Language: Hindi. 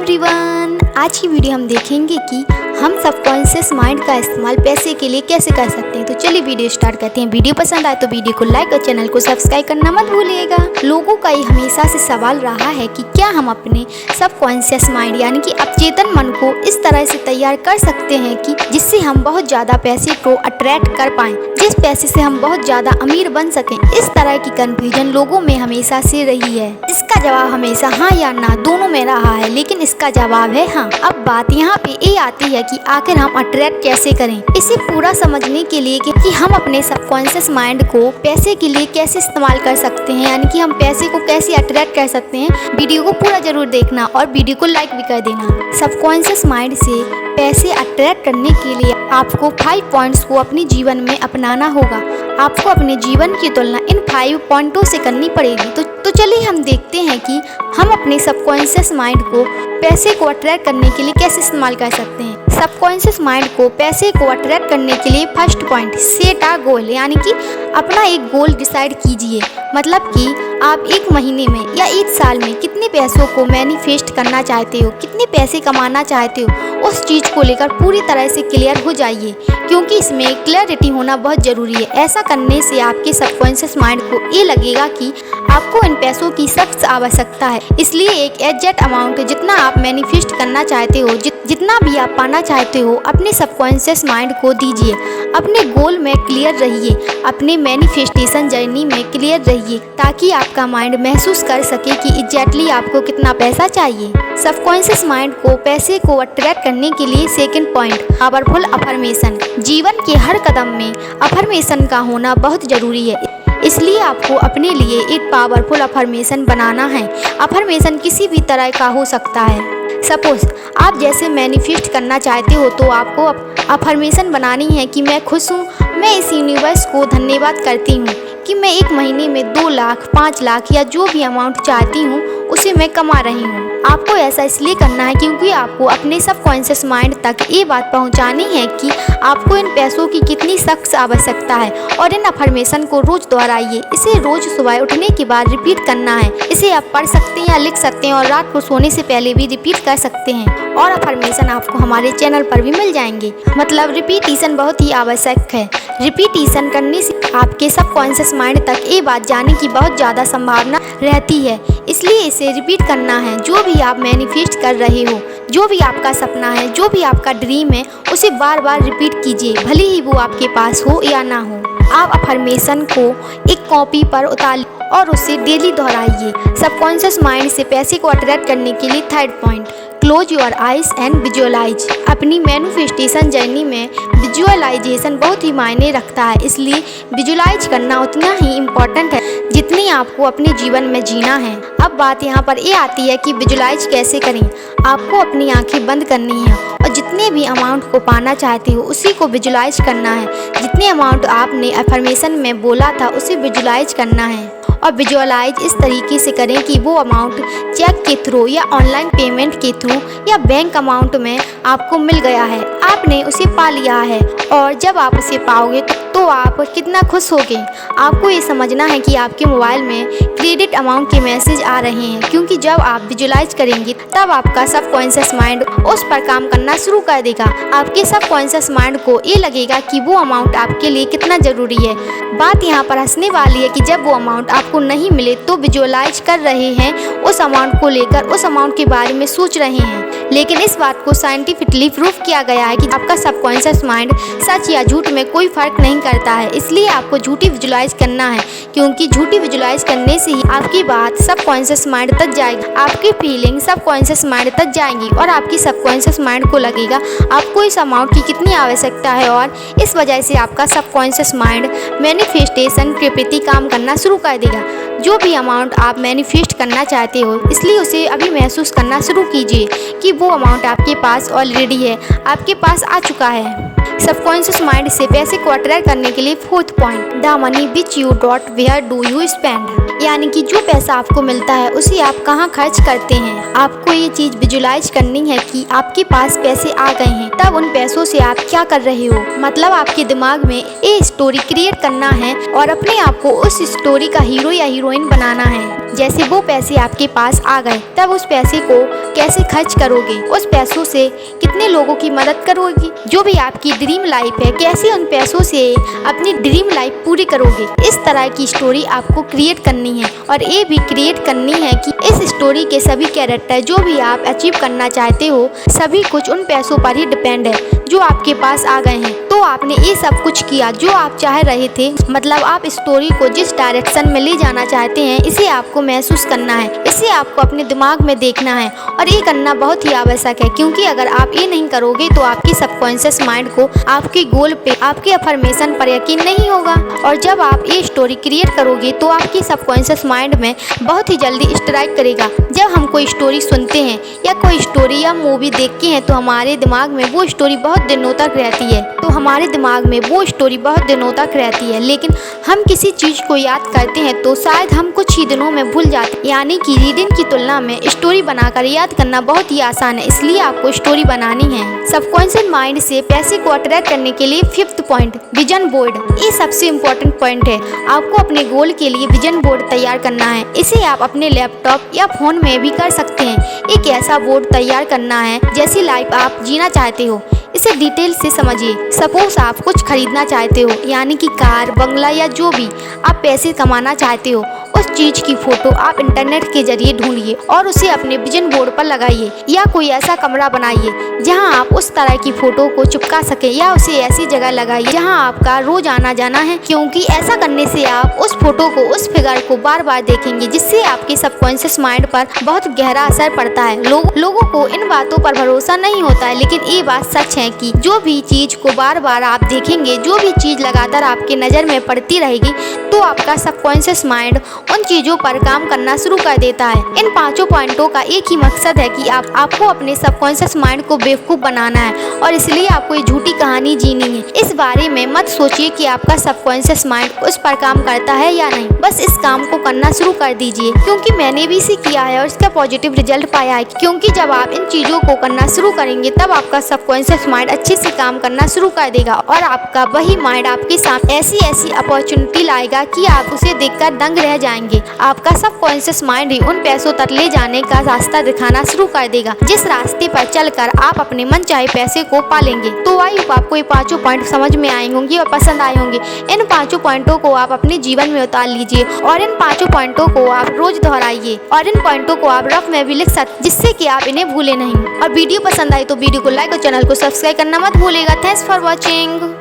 एवरीवन, आज की वीडियो हम देखेंगे कि हम सबकॉन्शियस माइंड का इस्तेमाल पैसे के लिए कैसे कर सकते हैं। तो चलिए वीडियो स्टार्ट करते हैं। वीडियो पसंद आए तो वीडियो को लाइक और चैनल को सब्सक्राइब करना मत भूलिएगा। लोगों का ये हमेशा से सवाल रहा है कि क्या हम अपने सबकॉन्शियस माइंड यानी कि अवचेतन मन को इस तरह से तैयार कर सकते हैं कि जिससे हम बहुत ज़्यादा पैसे को अट्रैक्ट कर पाएं, जिस पैसे से हम बहुत ज़्यादा अमीर बन सकें। इस तरह की कन्फ्यूजन लोगों में हमेशा से रही है। इसका जवाब हमेशा हाँ या ना दोनों में रहा है, लेकिन इसका जवाब है हाँ। अब बात यहाँ पे ये आती है कि आखिर हम अट्रैक्ट कैसे करें। इसे पूरा समझने के लिए कि हम अपने सबकॉन्शियस माइंड को पैसे के लिए कैसे इस्तेमाल कर सकते हैं, यानी कि हम पैसे को कैसे अट्रैक्ट कर सकते हैं, वीडियो को पूरा जरूर देखना और वीडियो को लाइक भी कर देना। सबकॉन्शियस माइंड से पैसे अट्रैक्ट करने के लिए आपको 5 पॉइंट्स को अपने जीवन में अपनाना होगा। आपको अपने जीवन की तुलना इन 5 पॉइंटों से करनी पड़ेगी। तो चलिए हम देखते हैं कि हम अपने सबकॉन्शियस माइंड को पैसे को अट्रैक्ट करने के लिए कैसे इस्तेमाल कर सकते हैं। सबकॉन्शियस माइंड को पैसे को अट्रैक्ट करने के लिए फर्स्ट पॉइंट, सेट अ गोल, यानी कि अपना एक गोल डिसाइड कीजिए। मतलब कि आप 1 महीने में या 1 साल में कितने पैसों को मैनिफेस्ट करना चाहते हो, कितने पैसे कमाना चाहते हो, उस चीज़ को लेकर पूरी तरह से क्लियर हो जाइए, क्योंकि इसमें क्लैरिटी होना बहुत ज़रूरी है। ऐसा करने से आपके सबकॉन्शियस माइंड को ये लगेगा कि आपको इन पैसों की सख्त आवश्यकता है। इसलिए एक एग्जैक्ट अमाउंट जितना आप मैनिफेस्ट करना चाहते हो, जितना भी आप पाना चाहते हो, अपने सबकॉन्शियस माइंड को दीजिए। अपने गोल में क्लियर रहिए, अपने मैनिफेस्टेशन जर्नी में क्लियर रहिए, ताकि आपका माइंड महसूस कर सके कि एग्जैक्टली आपको कितना पैसा चाहिए। सबकॉन्शियस माइंड को पैसे को अट्रैक्ट करने के लिए सेकंड पॉइंट, पावरफुल अफर्मेशन। जीवन के हर कदम में अफर्मेशन का होना बहुत ज़रूरी है, इसलिए आपको अपने लिए एक पावरफुल अफर्मेशन बनाना है। अफर्मेशन किसी भी तरह का हो सकता है। सपोज आप जैसे मैनिफेस्ट करना चाहते हो तो आपको अफर्मेशन बनानी है कि मैं खुश हूँ, मैं इस यूनिवर्स को धन्यवाद करती हूँ कि मैं 1 महीने में 2 लाख, 5 लाख या जो भी अमाउंट चाहती हूँ उसे मैं कमा रही हूँ। आपको ऐसा इसलिए करना है क्योंकि आपको अपने सबकॉन्शियस माइंड तक ये बात पहुँचानी है कि आपको इन पैसों की कितनी सख्त आवश्यकता है। और इन अफर्मेशन को रोज़ दोहराइए। इसे रोज़ सुबह उठने के बाद रिपीट करना है। इसे आप पढ़ सकते हैं या लिख सकते हैं और रात को सोने से पहले भी रिपीट कर सकते हैं। और अफर्मेशन आपको हमारे चैनल पर भी मिल जाएंगे। मतलब रिपीटिशन बहुत ही आवश्यक है। रिपीटिशन करने से आपके सबकॉन्शियस माइंड तक ये बात जाने की बहुत ज़्यादा संभावना रहती है, इसलिए इसे रिपीट करना है। जो भी आप मैनिफेस्ट कर रहे हो, जो भी आपका सपना है, जो भी आपका ड्रीम है, उसे बार बार रिपीट कीजिए, भले ही वो आपके पास हो या ना हो। आप अफर्मेशन को एक कॉपी पर उतार और उसे डेली दोहराइए। सबकॉन्शियस माइंड से पैसे को अट्रैक्ट करने के लिए third point, close your eyes and visualise. अपनी मैनिफेस्टेशन जर्नी में विजुअलाइजेशन बहुत ही मायने रखता है, इसलिए विजुअलाइज करना उतना ही इम्पोर्टेंट है जितनी आपको अपने जीवन में जीना है। अब बात यहाँ पर ये आती है कि विजुअलाइज कैसे करें। आपको अपनी आंखें बंद करनी है और जितने भी अमाउंट को पाना चाहते हो उसी को विजुअलाइज करना है। जितने अमाउंट आपने अफर्मेशन में बोला था उसे विजुअलाइज करना है। और विजुअलाइज इस तरीके से करें कि वो अमाउंट चेक के थ्रू या ऑनलाइन पेमेंट के थ्रू या बैंक अमाउंट में आपको मिल गया है, आपने उसे पा लिया है। और जब आप उसे पाओगे तो आप कितना खुश होगे। आपको ये समझना है कि आपके मोबाइल में क्रेडिट अमाउंट के मैसेज आ रहे हैं, क्योंकि जब आप विजुअलाइज करेंगे तब आपका सबकॉन्शियस माइंड उस पर काम करना शुरू कर देगा। आपके सबकॉन्शियस माइंड को ये लगेगा कि वो अमाउंट आपके लिए कितना ज़रूरी है। बात यहाँ पर हंसने वाली है कि जब वो अमाउंट आपको नहीं मिले तो विजुअलाइज कर रहे हैं, उस अमाउंट को लेकर, उस अमाउंट के बारे में सोच रहे हैं। लेकिन इस बात को साइंटिफिकली प्रूफ किया गया है कि आपका सबकॉन्शियस माइंड सच या झूठ में कोई फर्क नहीं करता है। इसलिए आपको झूठी विजुअलाइज करना है, क्योंकि झूठी विजुअलाइज करने से ही आपकी बात सबकॉन्शियस माइंड तक जाएगी, आपकी फीलिंग सबकॉन्शियस माइंड तक जाएंगी और आपकी सबकॉन्शियस माइंड को लगेगा आपको इस अमाउंट की कितनी आवश्यकता है। और इस वजह से आपका सबकॉन्शियस माइंड मैनिफेस्टेशन के प्रति काम करना शुरू कर देगा। जो भी अमाउंट आप मैनिफेस्ट करना चाहते हो, इसलिए उसे अभी महसूस करना शुरू कीजिए कि वो अमाउंट आपके पास ऑलरेडी है, आपके पास आ चुका है। सबकॉन्शियस माइंड से पैसे को अट्रैक्ट करने के लिए fourth point, the money which you got where do you spend. यानी कि जो पैसा आपको मिलता है उसे आप कहाँ खर्च करते हैं। आपको ये चीज़ विजुअलाइज करनी है कि आपके पास पैसे आ गए हैं, तब उन पैसों से आप क्या कर रहे हो। मतलब आपके दिमाग में ये स्टोरी क्रिएट करना है और अपने आप को उस स्टोरी का हीरो या हीरोइन बनाना है। जैसे वो पैसे आपके पास आ गए, तब उस पैसे को कैसे खर्च करोगे, उस पैसों से कितने लोगों की मदद करोगे, जो भी आपकी ड्रीम लाइफ है कैसे उन पैसों से अपनी ड्रीम लाइफ पूरी करोगे। इस तरह की स्टोरी आपको क्रिएट करनी है और ये भी क्रिएट करनी है कि इस स्टोरी के सभी कैरेक्टर जो भी आप अचीव करना चाहते हो सभी कुछ उन पैसों पर ही डिपेंड है जो आपके पास आ गए हैं। तो आपने ये सब कुछ किया जो आप चाह रहे थे, मतलब आप स्टोरी को जिस डायरेक्शन में ले जाना चाहते हैं इसे आपको महसूस करना है, इसे आपको अपने दिमाग में देखना है और ये करना बहुत ही आवश्यक है, क्योंकि अगर आप ये नहीं करोगे तो आपके सबकॉन्शियस माइंड को आपके गोल पे, आपके अफर्मेशन पर यकीन नहीं होगा। और जब आप ये स्टोरी क्रिएट करोगे तो आपकी सबकॉन्शियस माइंड में बहुत ही जल्दी स्ट्राइक करेगा। जब हम कोई स्टोरी सुनते हैं या कोई स्टोरी या मूवी देखते हैं तो हमारे दिमाग में वो स्टोरी बहुत दिनों तक रहती है, लेकिन हम किसी चीज को याद करते हैं तो शायद हम कुछ ही दिनों में भूल जाते हैं। यानी कि रीडिंग की तुलना में स्टोरी बनाकर याद करना बहुत ही आसान है, इसलिए आपको स्टोरी बनानी है। सबकॉन्शियस माइंड से पैसे को अट्रैक्ट करने के लिए 5th पॉइंट, विजन बोर्ड। ये सबसे इम्पोर्टेंट पॉइंट है। आपको अपने गोल के लिए विजन बोर्ड तैयार करना है। इसे आप अपने लैपटॉप या फोन में भी कर सकते हैं। एक ऐसा बोर्ड तैयार करना है जैसी लाइफ आप जीना चाहते हो। इसे डिटेल से समझिए। सपोज आप कुछ खरीदना चाहते हो, यानी कि कार, बंगला या जो भी आप पैसे कमाना चाहते हो, उस चीज की फोटो आप इंटरनेट के जरिए ढूंढिए और उसे अपने विजन बोर्ड पर लगाइए, या कोई ऐसा कमरा बनाइए जहां आप उस तरह की फोटो को चिपका सके, या उसे ऐसी जगह लगाइए जहां आपका रोज आना जाना है, क्योंकि ऐसा करने से आप उस फोटो को, उस फिगर को बार बार देखेंगे, जिससे आपके सबकॉन्शियस माइंड पर बहुत गहरा असर पड़ता है। लोगों को इन बातों पर भरोसा नहीं होता है, लेकिन ये बात सच है कि जो भी चीज को बार बार आप देखेंगे, जो भी चीज लगातार आपके नजर में पड़ती रहेगी, तो आपका सबकॉन्शियस माइंड उन चीजों पर काम करना शुरू कर देता है। इन 5 पॉइंटों का एक ही मकसद है कि आपको अपने सबकॉन्शियस माइंड को बेवकूफ बनाना है, और इसलिए आपको ये झूठी कहानी जीनी है। इस बारे में मत सोचिए कि आपका सबकॉन्शियस माइंड उस पर काम करता है या नहीं, बस इस काम को करना शुरू कर दीजिए, क्योंकि मैंने भी इसे किया है और इसका पॉजिटिव रिजल्ट पाया है। क्योंकि जब आप इन चीजों को करना शुरू करेंगे तब आपका सबकॉन्शियस माइंड अच्छे से काम करना शुरू कर देगा, और आपका वही माइंड आपके सामने ऐसी अपॉर्चुनिटी लाएगा कि आप उसे देखकर दंग रह जाएंगे। आपका सबकॉन्शियस माइंड ही उन पैसों तक ले जाने का रास्ता दिखाना शुरू कर देगा, जिस रास्ते पर चलकर आप अपने मनचाहे पैसे को पालेंगे। तो आई होप आपको ये 5 पॉइंट समझ में आए होंगे और पसंद आए होंगे। इन 5 पॉइंटों को आप अपने जीवन में उतार लीजिए और इन 5 पॉइंटों को आप रोज दोहराइए, और इन पॉइंटों को आप रफ में भी लिख सकते, जिससे कि आप इन्हें भूले नहीं। और वीडियो पसंद आई तो वीडियो को लाइक और चैनल को सब्सक्राइब करना मत भूलिएगा। Thanks for watching.